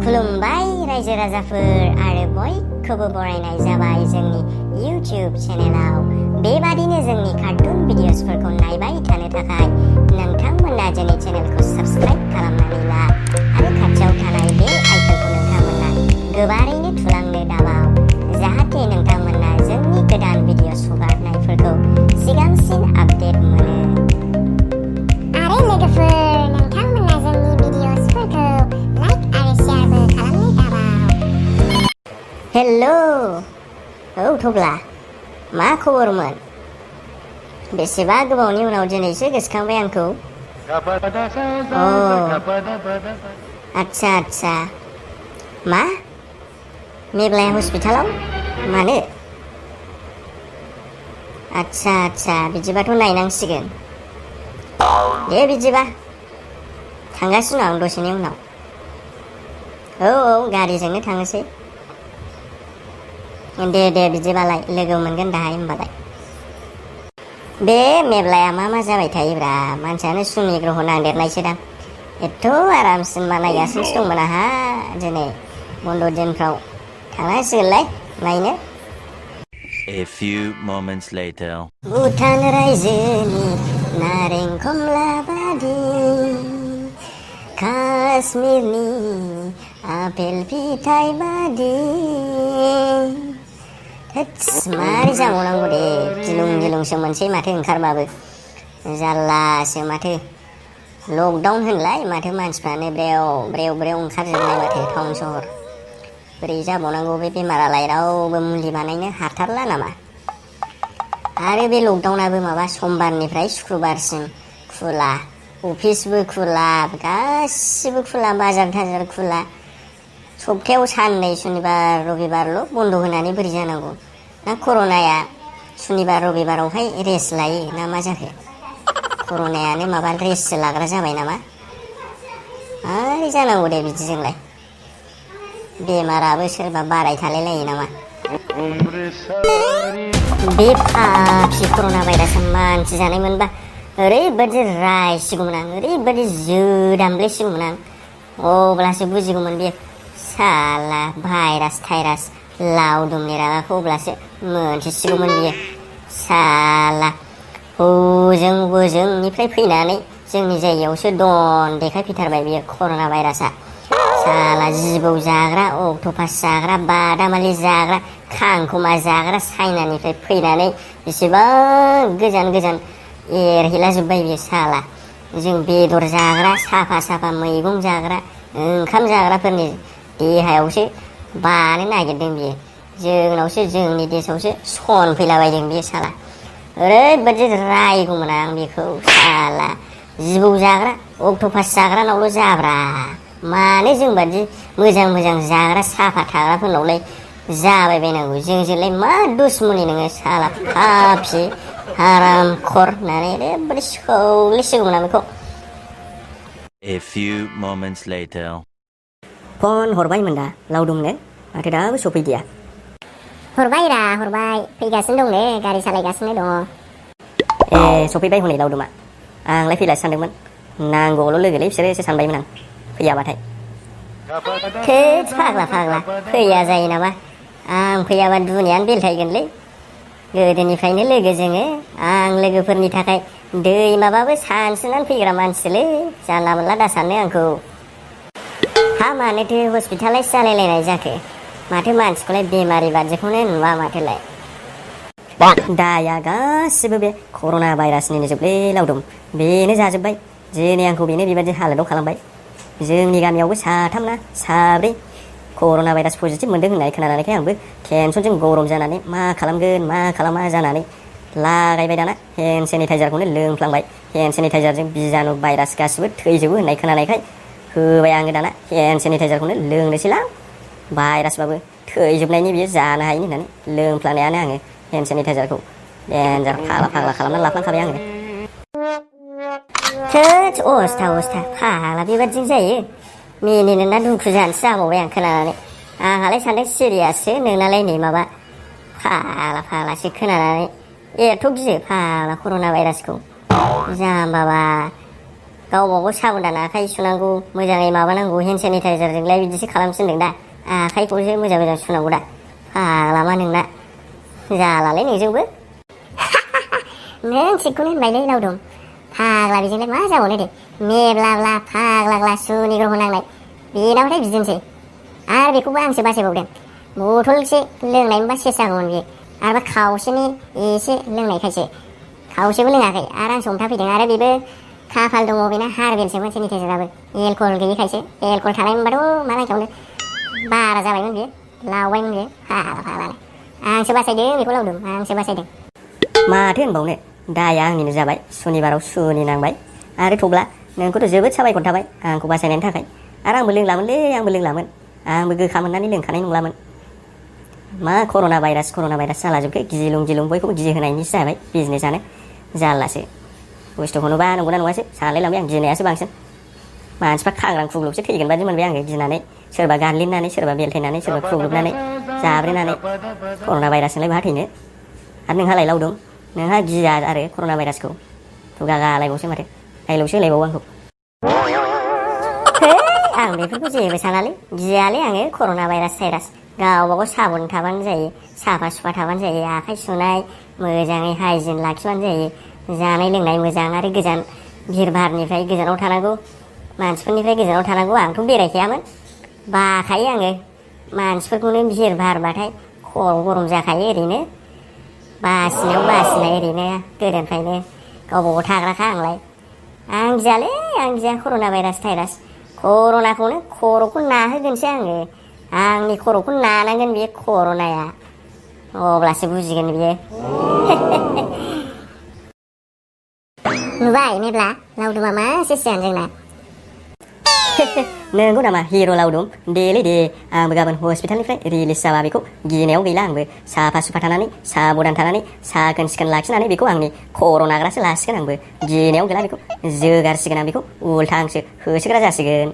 खुलुमबाय रायजो राजाफोर आरो बयखौबो बरायनाय जाबाय जोंनि YouTube चेनेलाव। बेबादिनो जोंनि कार्टुन भिडिअसफोरखौ नायबाय थानो थाखाय नोंथांमोना जोंनि चेनेलखौ साबस्क्राइब खालामनानै ला आरो खाथियाव थानाय बे आइकनखौ नोंथांमोना गोबारैनो थुलांनो दाबाव, जाहाथे नोंथांमोना जोंनि गोदान भिडिअस हगारनायफोरखौ सिगांसिन आपडेट मोनो। आरो लोगोफोर, नोंथांमोना जोंनि भिडिअसफोरखौ लाइक आरो शेयारबो खालामनो दाबाव। हेलौ, औ थब्ला, मा खबरमोन? बेसेबा गोबावनि उनाव दिनैसो गोसोखांबाय आंखौ। आच्छा, मा? मेघलाया हस्पिटालाव? मानो? आच्छा, बिदिबाथ' नायनांसिगोन। दे बिदिबा, थांगासिनो आं दसेनि उनाव। औ गारिजोंनो थांनोसै। दे बिदिबालाय लोगो मोनगोन दाहाय होमबालाय। बे मेघलाया मा जाबाय थायोब्रा, मानसियानो सुनि ग्रह नांदेरनायसोदां। एथ' आरामसिन बानायगासिनोसो दंमोन आहा दिनै बन्द' दिनफ्राव। थांनांसिगोनलाय नायनो। A few moments later. Bhutan रायजोनि नारें खमला बादि, काश्मीरनि आपेल फिथाइ बादि। होत्स, मारै जाबावनांगौ दे, गिलुं मोनसै माथो ओंखारबाबो। जारलासो माथो। लकडाउन होनलाय माथो मानसिफ्रानो ब्रेव ओंखारजोबनाय माथो टाउन सहर। बोरै जाबावनांगौ बे बेमारालाय, रावबो मुलि बानायनो हाथारला नामा? आरो बे लकडाउनाबो माबा समबारनिफ्राय सुक्रुबारसिम खुला, अफिसबो खुला, गासिबो खुला, बाजार थाजार खुला। सप्तायाव साननै सुनिबार रबिबारल' बन्द' होनानै बोरै जानांगौ? ना कर'नाया सुनिबार रबिबारावहाय रेस्ट लायो ना मा जाखो? कर'नायानो माबा रेस्टसो लाग्रा जाबाय नामा? मारै जानांगौ दे बिदिजोंलाय? बेमाराबो सोरबा बारायथालाय लायो नामा? बे फाफि कर'ना भाइरासआ मानसि जानायमोनबा ओरैबादि रायसिगौमोन आं, ओरैबादि जोदामब्लेसिगौमोन आं। अब्लासो बुजिगौमोन बे साला भाइरास थाइरास लावदुमनि रागाखौ, अब्लासो मोनथिसिगौमोन बियो। साला बोजोंनिफ्राय फैनानै जोंनि जायगायावसो दन देखायफैथारबाय बियो कर'ना भाइरासआ। साला जिबौ जाग्रा, अक्ट'पास जाग्रा, बादामालि जाग्रा, खांखमा जाग्रा चाइनानिफ्राय फैनानै बेसेबां गोजान एरहैला जोब्बाय बियो साला। जों बेदर जाग्रा, साफा मैगं जाग्रा, ओंखाम जाग्राफोरनि देहायावसो बानो नागिरदों बियो। जोंनि देशआवसो सन फैलाबायदों बियो साला। ओरैबादि रायगौमोन आं बेखौ, साला जिबौ जाग्रा, अक्ट'पास जाग्रानावल' जाब्रा, मानो जोंबादि मोजां जाग्रा साफा थाग्राफोरनावलाय जाबाय बायनांगौ? जोंजोंलाय मा दुसमनि नोङो साला फाफि हारामखर होननानै ओरैबादि सौलेसिगौमोन आं बेखौ। A few moments later. फन हरबायमोन दा लावदुमनो, माथो दाबो सफैदिया? हरबाय, फैगासिनो दंनो, गारि सालायगासिनो दङ। ए, सफैबाय हनै लावदुमा। आंलाय फैलासो सानदोंमोन। नांगौल' लोगोलै बिसोरो सानबायमोन आं फैयाबाथाय। थोद फाग्ला, फैया जायो नामा? आं फैयाबा दुनियानो बेलथायगोनलै। गोदोनिफ्रायनो लोगो जोङो। आं लोगोफोरनि थाखाय दैमाबाबो सानस्रिनानै फैग्रा मानसिलै। जानला मोनला दा साननो आंखौ। हा, मानोथो हस्पिटालाइस जालायलायनाय जाखो? माथो मानसिखौलाय बेमारि बादिखौनो नुवा माथोलाय। दाया गासिबो बे कर'ना भाइरासनिनो जोबलै लावदुम। बेनो जाजोब्बाय। दिनै आंखौ बेनो बेबादि हालोदाव खालामबाय। जोंनि गामियावबो साथामना साब्रै कर'ना भाइरास पजिटिभ मोनदों होननाय खोनानायखाय आंबो टेनसनजों गरम जानानै मा खालामगोन मा खालामा जानानै लागायबाय दाना हेन्ड सेनिटाइजारखौनो लोंफ्लांबाय। हेन्ड सेनिटाइजारजों बिजानु भाइरास गासिबो थैजोबो होननाय खोनानायखाय होबाय आङो दाना हेन्ड सेनिटाइजारखौनो लोंनोसैलां। भाइरासबाबो थैजोबनायनि बियो जानो हायिनि होननानै लोंफ्लांनायानो आङो हेन्ड सेनिटाइजारखौ। देन्जार फाग्ला खालामनानै लाफ्लांखाबाय आङो। थोद अवस्था फाग्ला, बेबादिनो जायो? मिनिनो ना दुखु जानोसो जाबावबाय आं खोनानानै। आंहालाय सानदों सिरियाससो, नोंनालाय नै माबा फाग्लासो खोनानानै। एथ' गियो फाग्ला कर'ना भाइरासखौ। जाम्बाबा गावबा गाव साबधान आखाइ सुनांगौ मोजाङै माबानांगौ हेन्ड सेनिटाइजारजोंलाय बिदिसो खालामसिनदों दा आखाइखौसो मोजां मोजां सुनांगौ दा फाग्ला मा नोंना जालालै नोंजोंबो नों थिगखौनो होनबायलै लावदुम फाग्ला बेजोंलाय मा जाबावनो दे मेब्लाब्ला फाग्लाग्ला सुनि ग्रह नांनाय बेनावथाय बिदिनोसै आरो बेखौबो आंसो बासायबावदों बथलसे लोंनायमोनबा सेस जागौमोन बियो आरोबा खावसेनि एसे लोंनायखायसो खावसेबो लोङाखै आरो आंसो हमथाफैदों आरो बेबो खाफाल दङ बेना हारबेनसोमोन सेनिटाइजाराबो एलकहल गैयिखायसो एलकहल थानायमोनबाथ' मा लांखायावनो बारा जाबायमोन बियो लावबायमोन बियो फाग्लानो आंसो बासायदों बेखौ लावदुम आंसो बासायदों माथो होनबावनो दाया आंनिनो जाबाय सुनिबाराव सुनि नांबाय आरो थब्ला नोंखौथ' जोबोद साबायखर थाबाय आंखौ बासायनायनि थाखाय आरो आंबो लोंलामोनलै आंबो गोखा मोननानै लोंखानाय नंलामोन मा कर'ना भाइरास जालाजोबखो गिलुं बयखौबो गिहोनायनिसो जाबाय बिजनेसानो जारलासो बुस्थुखौनो बा नंगौना नङासो सानलायलांबाय आं गिनायासो बांसिन मानसिफ्रा खांग्रां खुग्लुबसो थैगोन बादि मोनबाय आङो गिनानै सोरबा गारलिननानै सोरबा बेलथायनानै सोरबा खुग्लुबनानै जाब्रेनानै कर'ना भाइरासजोंलाय बहा थैनो आरो नोंहालाय लावदुम नोंहा गिया आरो कर'ना भाइरासखौ खुगा गालायबावसो माथो डाइलगसो होलायबावो आंखौ आं बेफोरखौ जेबो सानालै गियालै आङो कर'ना भाइरास गावबागाव साबन थाबानो जायो साफा सुफा थाबानो जायो आखाइ सुनाय मोजाङै हाइजिन लाखिबानो जायो जानाय लोंनाय मोजां आरो गोजान भिर भारनिफ्राय गोजानाव थानांगौ मानसिफोरनिफ्राय गोजानाव थानांगौ आंथ' बेरायखायामोन बाखायो आङो मानसिफोरखौनो भिर भारबाथाय खर' गरम जाखायो ओरैनो बासिनाय ओरैनो गोदोनिफ्रायनो गावबागाव थाग्राखा आंलाय आं गिया कर'ना भाइरास कर'नाखौनो खर'खौ नाहोगोनसो आङो आंनि खर'खौ नानांगोन बियो कर'नाया अब्लासो बुजिगोन बियो नुबाय मेब्ला लावदुमा मा सेसजानो जोंना नोंगौ नामा हिर' लावदुम देलै दे आंबो गाबोन हस्पिटालनिफ्राय रिलिज जाबा बेखौ गिनायाव गैला आंबो साफा सुफा थानानै साबधान थानानै साखोन सिखोन लाखिनानै बेखौ आंनि खर' नाग्रासो लासिगोन आंबो गिनायाव गैला बेखौ जोगारसिगोन आं बेखौ उल्था आंसो होसोग्रा जासिगोन